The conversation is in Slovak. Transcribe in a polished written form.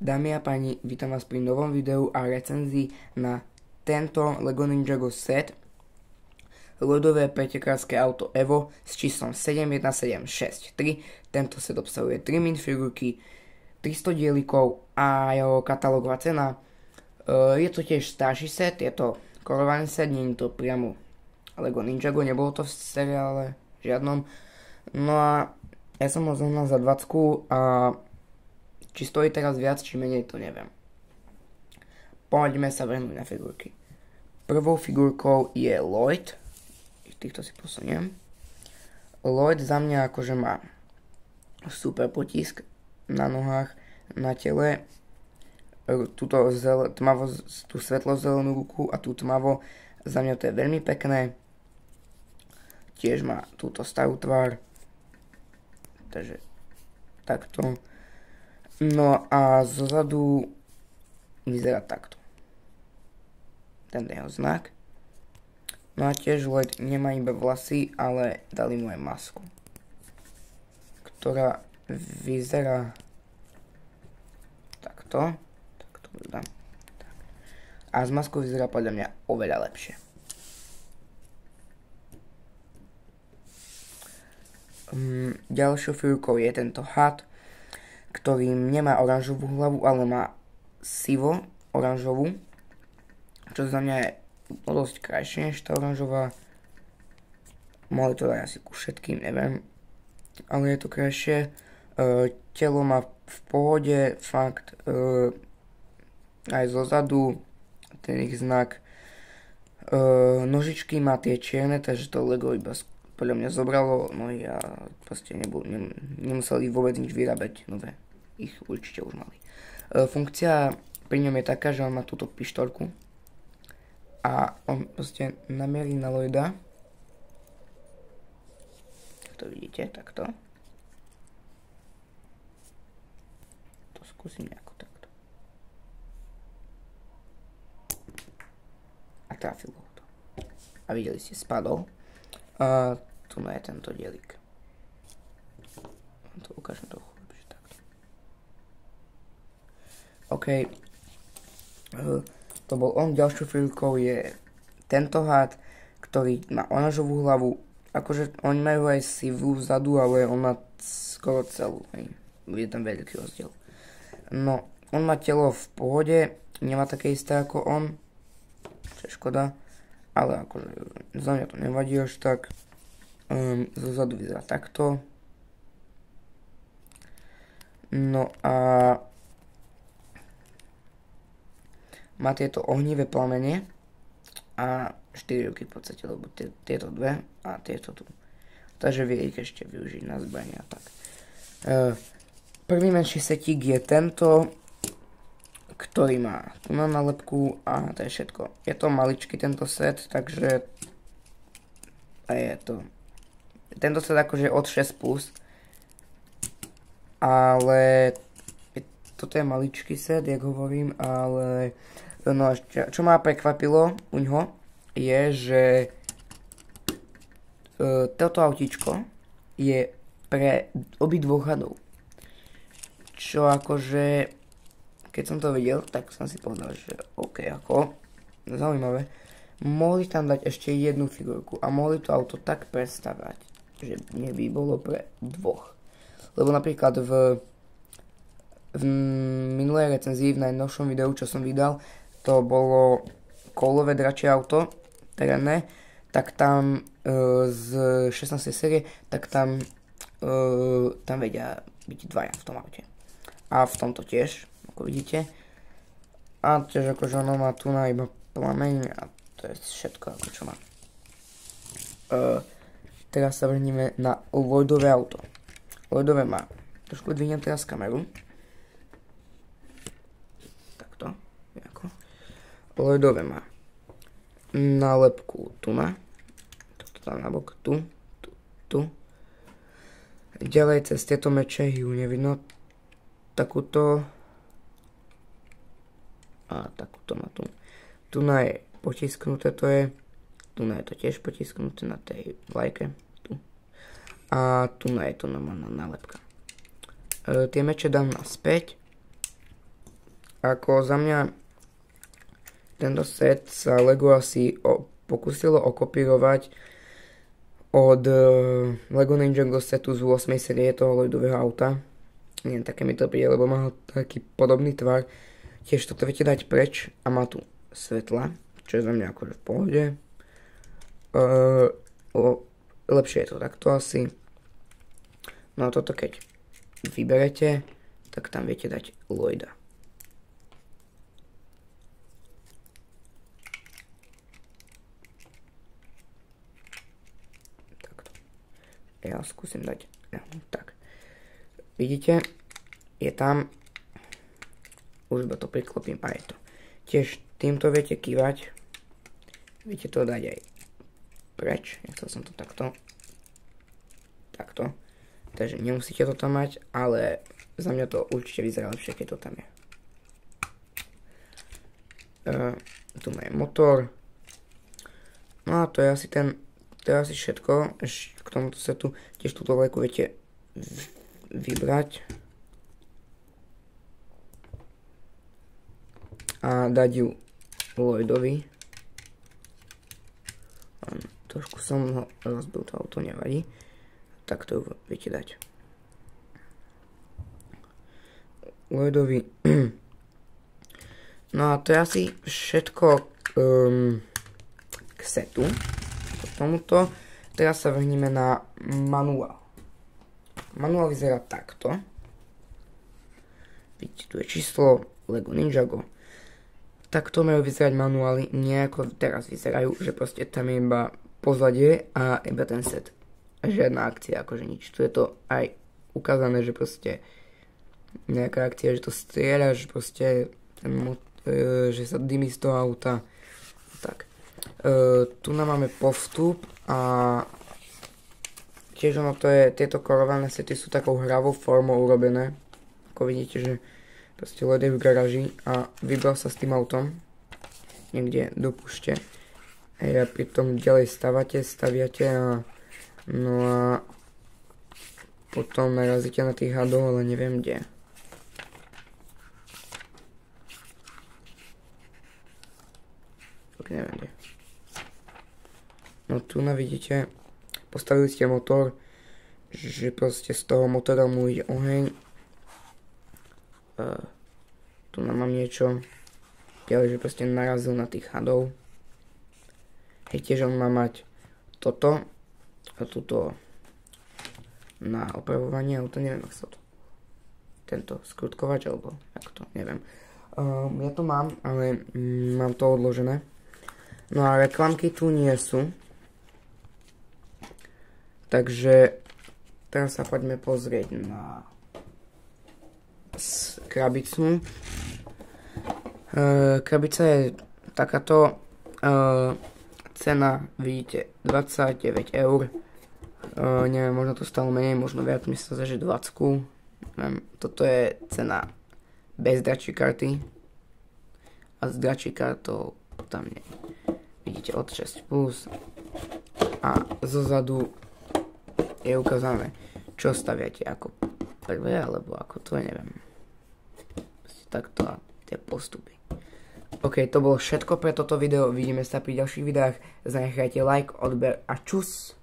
Dámy a páni, vítam vás pri novom videu a recenzii na tento LEGO Ninjago set ľudové pretekárske auto Evo s číslom 71763. Tento set obsahuje 3 minifigurky, 300 dielikov a jeho katalógová cena. Je to tiež starší set, je to kolorovaný set, nie je to priamo LEGO Ninjago, nebolo to v seriále žiadnom. No a ja som ho zohnal za 20 a či stojí teraz viac, či menej, to neviem. Poďme sa vrhnúť na figurky. Prvou figurkou je Lloyd. Týchto si posuniem. Lloyd za mňa akože má super potisk na nohách, na tele. Tú svetlo-zelenú ruku a tú tmavo. Za mňa to je veľmi pekné. Tiež má túto starú tvár. Takže takto. No a zozadu vyzerá takto. Ten jeho znak. No a tiež Lloyd nemá iba vlasy, ale dali mu aj masku, ktorá vyzerá takto. Takto dám. Tak. A z maskou vyzerá podľa mňa oveľa lepšie. Ďalšou figurkou je tento had, ktorý nemá oranžovú hlavu, ale má sivo-oranžovú, čo za mňa je dosť krajšie než tá oranžová. Mohli to dať asi ku všetkým, neviem, ale je to krajšie. Telo má v pohode, fakt, aj zozadu ten ich znak. Nožičky má tie čierne, takže to LEGO iba podľa mňa zobralo, no ja proste nemuseli vôbec nič vyrábať nové. Ich určite už mali. Funkcia pri ňom je taká, že on má túto pištolku a on proste namierí na Lloyda. To vidíte, takto. To skúsim nejako takto. A trafil ho to. A videli ste, spadol. A tu je tento dielik. To ukážem trochu lepšie takto. OK. To bol on. Ďalšou figurkou je tento had, ktorý má oranžovú hlavu. Akože oni majú aj sivú vzadu, ale on má skoro celú. Je tam veľký rozdiel. No, on má telo v pohode, nemá také isté ako on, čo je škoda. Ale akože za mňa to nevadí až tak. Zozadu vyzerá takto. No a má tieto ohnivé plamene a 4 ruky v podstate, lebo tieto dve a tieto tu. Takže vie ich ešte využiť na zbranie a tak. Prvý menší setík je tento, ktorý má tu na nálepku a to je všetko. Je to maličký tento set, takže a je to tento set akože od 6+, ale toto je maličký set, jak hovorím, ale no čo ma prekvapilo u ňoho je, že toto autíčko je pre obidvoch hadov. Čo akože keď som to videl, tak som si povedal, že OK, ako zaujímavé. Mohli tam dať ešte jednu figurku a mohli to auto tak prestavať, že by bolo pre dvoch. Lebo napríklad v minulej recenzii, v najnovšom videu, čo som vydal, to bolo koulové dračie auto, terénne, tak tam z 16. série, tak tam vedia byť dvaja v tom aute. A v tomto tiež, ako vidíte. A tiež akože ono má tu na iba plameň a to je všetko, ako čo má. Teraz sa vrhneme na Lloydové auto. Lloydové má, trošku dvihnem teraz kameru. Takto, nejako. Lloydové má nálepku tu na. Toto tam nabok, tu. Ďalej cez tieto meče ju nevidno. Takúto. A takúto má tu. Tu na je potisknuté, to je. Tu je to tiež potisknuté na tej vlajke. Tu. A tu je to normálna nálepka. Tie meče dám naspäť. ako za mňa tento set sa Lego asi pokúsilo okopírovať od Lego Ninjago setu z 8. série toho ľudového auta. Neviem, také mi to príde, lebo má taký podobný tvar. Tiež toto viete dať preč a má tu svetla, čo je za mňa akože v pohode. Lepšie je to takto asi. No a toto keď vyberete, tak tam viete dať Lloyda. Takto. Ja skúsim dať. Tak. Vidíte, je tam. Už iba to priklopím a je to. Tiež týmto viete kývať. Viete to dať aj preč. Nechcel som to takto. Takto. Takže nemusíte to tam mať, ale za mňa to určite vyzerá lepšie, keď to tam je. Tu má motor. No a to je asi všetko. K tomuto setu tiež túto vleku viete vybrať a dať ju Lloydovi. Trošku som ho rozbil, to auto nevadí. Tak to viete dať Lloydovi. No a to je asi všetko k setu. K tomuto. Teraz sa vrhneme na manuál. Manuál vyzerá takto. Vidíte, tu je číslo Lego Ninjago. Takto majú vyzerať manuály, nejako teraz vyzerajú, že proste tam je iba pozadie a iba ten set. A žiadna akcia, akože nič. Tu je to aj ukázané, že proste nejaká akcia, že to strieľa, že proste že sa dymí z toho auta. Tak. Tu nám máme povstup a tiež ono to je, tieto korované sety sú takou hravou formou urobené. Ako vidíte, že proste Lloyd je v garáži a vybral sa s tým autom niekde do púšte. A pritom ďalej staviate a no a potom narazíte na tých hadov, ale neviem kde. Tak neviem kde. No tu vidíte, postavili ste motor, že proste z toho motora mu ide oheň. Tu mám niečo, že proste narazil na tých hadov. Hej, tiež on má mať toto a tuto na opravovanie, ale to neviem, ak sa to tento skrutkovač, alebo ako to, neviem. Ja to mám, ale mám to odložené. No a reklamky tu nie sú. Takže teraz sa poďme pozrieť na krabicu. Krabica je takáto, cena vidíte 29 eur. Neviem, možno to stalo menej, možno viac, myslím sa, že 20. Neviem, toto je cena bez dračí karty a s dračí kartou tam nie. Vidíte od 6 plus a zozadu je ukázané, čo staviate ako prvé, alebo ako to je, neviem. Takto a tie postupy. OK, to bolo všetko pre toto video. Vidíme sa pri ďalších videách. Zanechajte like, odber a čus.